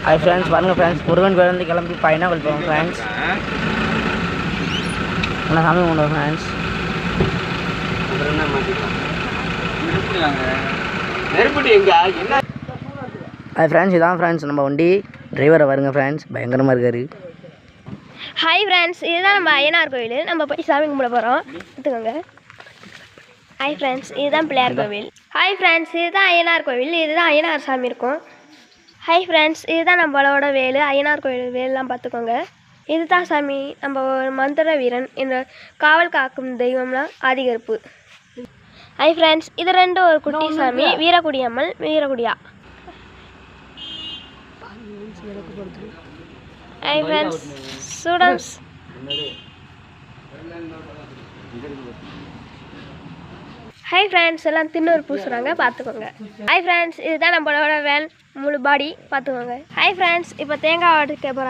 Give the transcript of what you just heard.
Hi friends, பாருங்கள் friends, Murugan கோயிலேருந்து கிளம்பி பைனாகுள் போவோம் ஃப்ரெண்ட்ஸ். நல்லா சாமி கும்பிடுவோம் ஃப்ரெண்ட்ஸ். ஹாய் ஃப்ரெண்ட்ஸ், இதான் ஃப்ரெண்ட்ஸ் நம்ம வண்டி. டிரைவரை வருங்க ஃப்ரெண்ட்ஸ், பயங்கரமாக இருக்கார். ஹாய் ஃப்ரெண்ட்ஸ், இதுதான் நம்ம ஐயனார் கோவில். நம்ம போய் சாமி கும்பிட போகிறோம், பார்த்துக்கோங்க. ஹாய் ஃப்ரெண்ட்ஸ், இதுதான் பிள்ளையார் கோவில். ஹாய் ஃப்ரெண்ட்ஸ், இதுதான் ஐயனார் கோவில். இதுதான் ஐயனார் சாமி இருக்கும். ஹாய் ஃப்ரெண்ட்ஸ், இதுதான் நம்மளோட வேலு. ஐயனார் கோவில் வேலுலாம் பார்த்துக்கோங்க. இதுதான் சாமி, நம்ம ஒரு மந்திர வீரன். இந்த காவல் காக்கும் தெய்வம்னா ஆதிகருப்பு. ஹாய் ஃப்ரெண்ட்ஸ், இது ரெண்டும் ஒரு குட்டி சாமி. வீரக்குடி அம்மன், வீரக்குடியா. Hi friends, students. Hi friends, எல்லாம் தின்னூர் பூசுகிறாங்க, பார்த்துக்கோங்க. ஹாய் ஃப்ரெண்ட்ஸ், இதுதான் நம்மளோட வேன் முழு பாடி, பார்த்துக்கோங்க. ஹாய் ஃப்ரெண்ட்ஸ், இப்போ தேங்காய் உடைக்க போகிறாங்க.